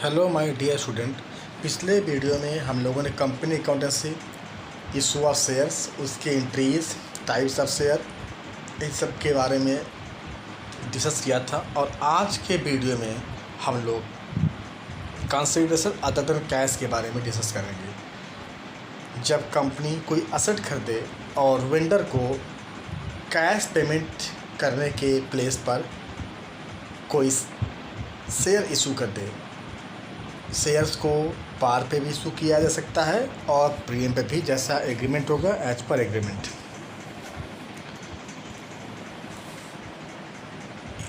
Hello my dear student. पिछले video में हम लोगों ने company accountancy, issue of shares, उसके एंट्रीज, टाइप्स ऑफ शेयर, इन सब के बारे में डिस्कस किया था। और आज के वीडियो में हम लोग कंसीडरेशन अदर देन कैश के बारे में डिस्कस करेंगे। जब कंपनी कोई असेट खरीदे और वेंडर को कैश पेमेंट करने के प्लेस पर कोई शेयर इशू कर दे, शेयर्स को पार पे भी इशू किया जा सकता है और प्रीमियम पे भी, जैसा एग्रीमेंट होगा एज पर एग्रीमेंट।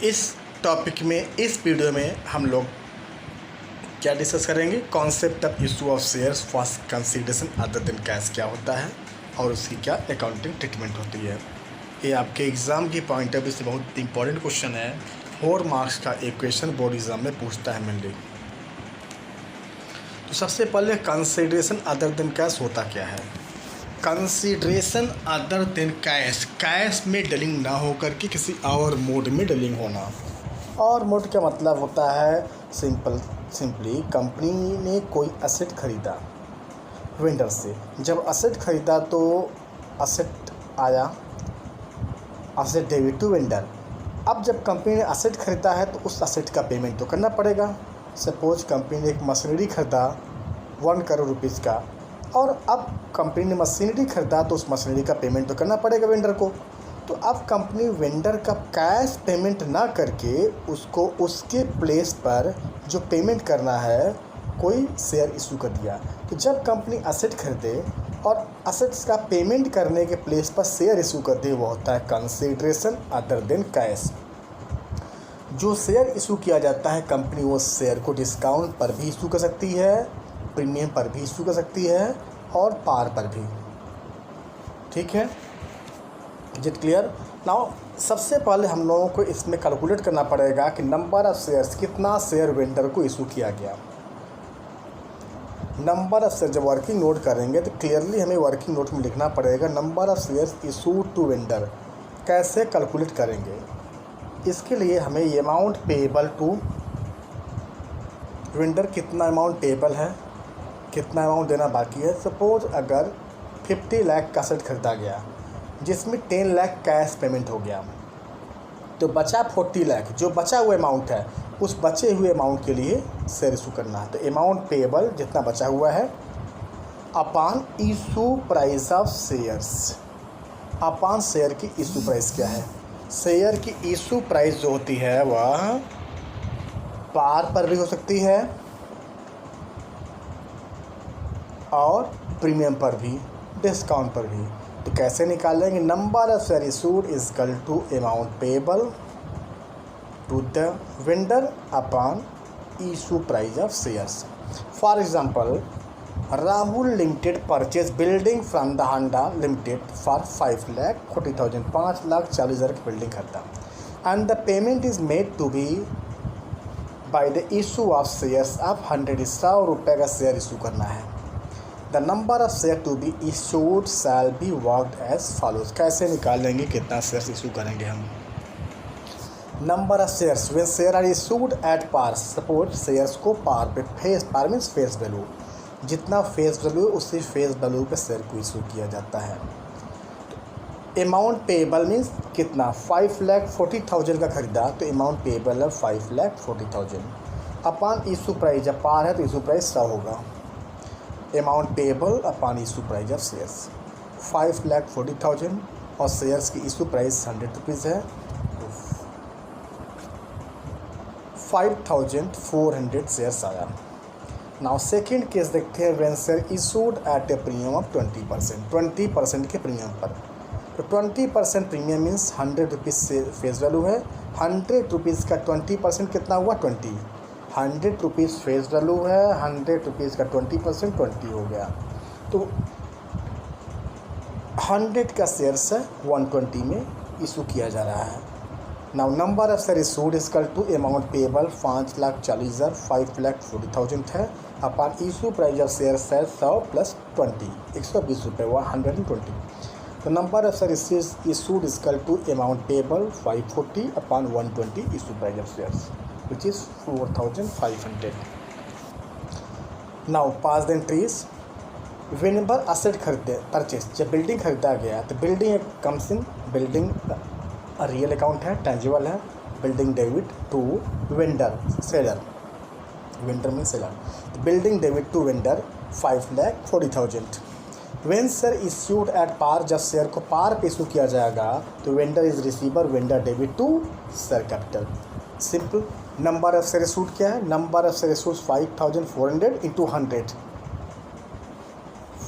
इस टॉपिक में, इस वीडियो में हम लोग क्या डिस्कस करेंगे, concept of issue of shares for consideration other than cash क्या होता है और उसकी क्या अकाउंटिंग ट्रीटमेंट होती है। ये आपके एग्ज़ाम की पॉइंट ऑफ व्यू से बहुत इंपॉर्टेंट क्वेश्चन है। 4 मार्क्स का एक क्वेश्चन बोर्ड एग्ज़ाम में पूछता है मेनली। तो सबसे पहले कंसीडरेशन अदर देन कैश होता क्या है। Consideration other than cash, cash में डीलिंग ना होकर के किसी और मोड में डीलिंग होना। और मोड का मतलब होता है सिंपली कंपनी ने कोई असेट खरीदा वेंडर से। जब असेट खरीदा तो असेट आया, असेट डेबिट टू वेंडर। अब जब कंपनी ने असेट खरीदा है तो उस असेट का पेमेंट तो करना पड़ेगा। सपोज कंपनी ने एक मशीनरी खरीदा 1 करोड़ रुपीज़ का, और अब कंपनी ने मशीनरी खरीदा तो उस मशीनरी का पेमेंट तो करना पड़ेगा वेंडर को। तो अब कंपनी वेंडर का कैश पेमेंट ना करके उसको उसके प्लेस पर जो पेमेंट करना है कोई शेयर इशू कर दिया। तो जब कंपनी असेट खरीदे और असेट्स का पेमेंट करने के प्लेस पर शेयर इशू कर दे, वो होता है कंसीडरेशन अदर देन कैश। जो शेयर इशू किया जाता है कंपनी वो शेयर को डिस्काउंट पर भी इशू कर सकती है, प्रीमियम पर भी इशू कर सकती है और पार पर भी। ठीक है, इज इट क्लियर नाउ। सबसे पहले हम लोगों को इसमें कैलकुलेट करना पड़ेगा कि नंबर ऑफ़ शेयर्स, कितना शेयर वेंडर को इशू किया गया। नंबर ऑफ़ शेयर जब वर्किंग नोट करेंगे तो क्लियरली हमें वर्किंग नोट में लिखना पड़ेगा number of shares issued to vendor. कैसे कैलकुलेट करेंगे, इसके लिए हमें ये अमाउंट पेएबल टू वेंडर, कितना अमाउंट पेएबल है, कितना अमाउंट देना बाकी है। सपोज अगर 50 लाख का सेट खरीदा गया जिसमें 10 लाख कैश पेमेंट हो गया, तो बचा 40 लाख। जो बचा हुआ अमाउंट है उस बचे हुए अमाउंट के लिए शेयर इशू करना है। तो अमाउंट पेएबल जितना बचा हुआ है upon issue price of shares, upon share की इशू प्राइस क्या है। शेयर की इशू प्राइस जो होती है वह पार पर भी हो सकती है और प्रीमियम पर भी, डिस्काउंट पर भी। तो कैसे निकालेंगे, number of share issued is equal to amount payable to the vendor upon issue price of shares. For example, Rahul limited purchase building from the Handa limited for 5,40,000, 5,40,000 की बिल्डिंग खरीदा and the payment is made to be by the issue of shares of 100, 100 रुपये का share issue करना है। The number of share to be issued shall be worked as follows. कैसे निकालेंगे कितना share issue करेंगे हम। Number of shares when share are issued at par. Suppose shares को पार पे, face par means face value, जितना face value उसी face value पे शेयर को इशू किया जाता है। अमाउंट पेएबल मीन्स कितना, 5,40,000 का खरीदा तो अमाउंट पेएबल है 5,40,000 अपॉन इशू प्राइस। जब पार है तो इशू प्राइस 100 होगा। Amount payable upon issue price of shares 5,40,000 और शेयर्स की इशू प्राइस 100 रुपीज़ है, तो 5,400 शेयर्स आया। नाउ सेकेंड केस देखते हैं, when share issued eight A premium of 20%, 20% के प्रीमियम पर। तो 20% premium means 100 rupees face value है, 100 रुपीज़ का 20% कितना हुआ 20, 100 रुपीज़ फेस वैल्यू है, 100 रुपीज़ का 20% 20 हो गया। तो 100 का शेयर्स है 120 में इशू किया जा रहा है। Now number of share issued is equal to amount payable 5,40,000, 5,40,000 है upon issue price of share है 100 प्लस 20, 120 रुपये हुआ 120। तो number of share issued is equal to amount payable 540 upon 120 issue price of shares which is 4,500। Now pass the entries whenever asset खरीदे purchase, जब building खरीदा गया तो building comes in, building real account है, tangible है, building debit to vendor seller, vendor में seller, building debit to vendor 5,40,000। When share issued at par, जब share को पार पे इशू किया जाएगा तो vendor is receiver, vendor debit to share capital. Simple. Number of share issued क्या है, number of share issued 5,400 into 100,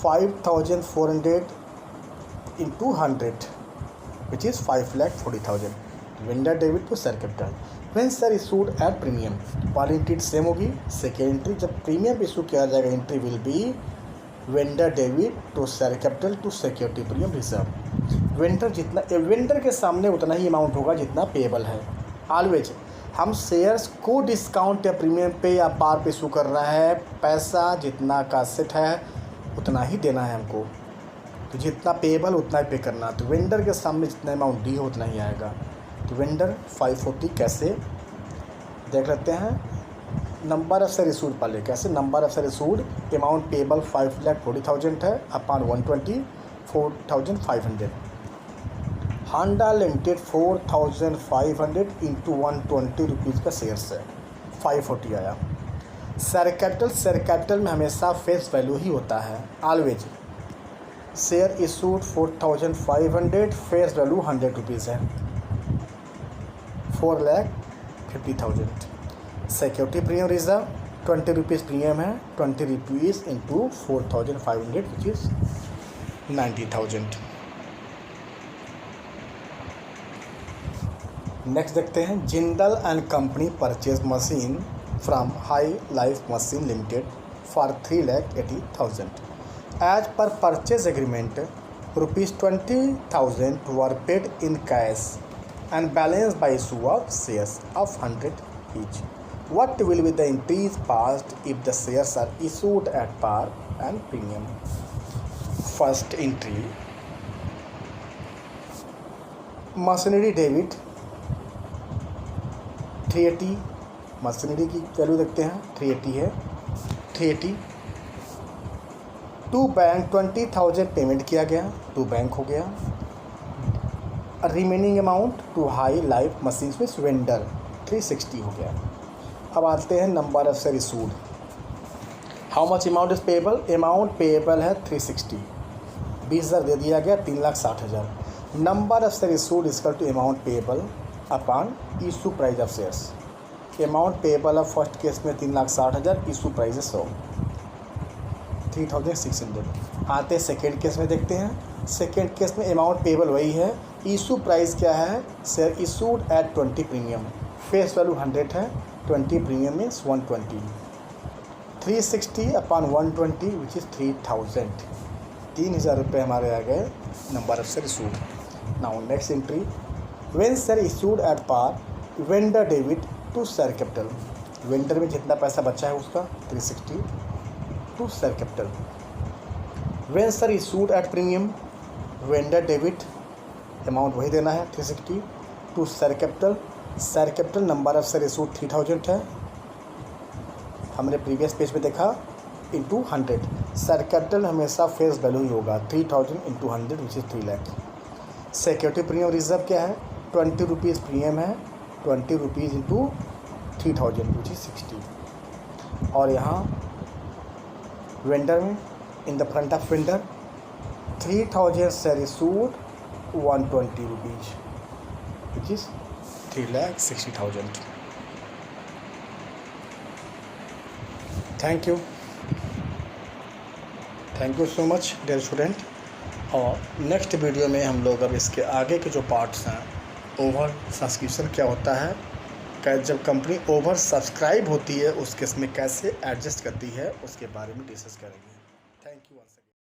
5,400 into 100 विच इज़ 5,40,000। Vendor debit to share capital. When share issued at premium, पहली entry same होगी, second entry जब premium issue किया जाएगा entry will be vendor debit to share capital to security premium reserve. Vendor जितना, vendor के सामने उतना ही अमाउंट होगा जितना पेएबल है। ऑलवेज हम शेयर्स को डिस्काउंट या प्रीमियम पे या पार पे इशू कर रहा है, पैसा जितना का सेट है उतना ही देना है हमको, तो जितना पेएबल उतना ही पे करना। तो वेंडर के सामने जितना अमाउंट डी हो उतना ही आएगा। तो वेंडर 540 कैसे देख लेते हैं। नंबर ऑफ शेयर इशूड पहले कैसे, number of share issued amount payable 5,40,000 है अपॉन 124,500, 4,500 इंटू 120 रुपीज़ का शेयर्स है, 540 आया। शेयर कैपिटल में हमेशा फेस वैल्यू ही होता है always. Share issued 4,500, face value 100 rupees है, 4,50,000। Security premium reserve 20 rupees premium है, 20 rupees into 4,500 which is 90,000। Next देखते हैं, Jindal and company purchase machine from high life machine limited for 3,80,000। As per purchase agreement ₹20,000 were paid in cash and balance by issue of shares of 100 each. What will be the entries passed if the shares are issued at par and premium? First entry, machinery debit 380, machinery की value देखते हैं 380 है, 380 to bank 20,000 payment किया गया, to bank हो गया। Remaining amount to high life machine में vendor 360 हो गया। अब आते हैं number of share issued. How much amount is payable, amount payable है 360, 20,000 दे दिया गया, 3,60,000। Number of share issued equal to amount payable upon issue price of shares. Amount payable of first case में 3,60,000, इशू प्राइस है 100, 3,600। आते second case में देखते हैं। सेकेंड केस में अमाउंट पेएबल वही है, इशू प्राइस क्या है, share issued at 20 premium, face value 100 है, 20 प्रीमियम मीन्स 120, 360 अपॉन 120 विच इज़ 3,000, 3,000 रुपये हमारे आ गए number of share issued. Now next entry, when share issued at par vendor debit to share capital, vendor में जितना पैसा बचा है उसका 360 to share capital. When share issued at premium vendor debit amount वही देना है 360 to share capital. Share capital number of share issued 3,000 है, हमने प्रीवियस पेज पे देखा, इंटू 100। शेयर कैपिटल हमेशा फेस वैल्यू ही होगा, 3,000 into 100 which is 3 lakh. Security premium reserve क्या है, 20 रुपीज़ प्रीमियम है, 20 रुपीज़ इंटू 3,000 विच इज़ 60। और यहाँ वेंडर में in the front of vendor 3,000 share issued 120 rupees which is 3,60,000। Thank you so much dear student. और next video में हम लोग अब इसके आगे के जो पार्ट्स हैं, ओवर सब्सक्रिप्शन क्या होता है, जब कंपनी ओवर सब्सक्राइब होती है उस केस में कैसे एडजस्ट करती है, उसके बारे में डिस्कस करेंगे।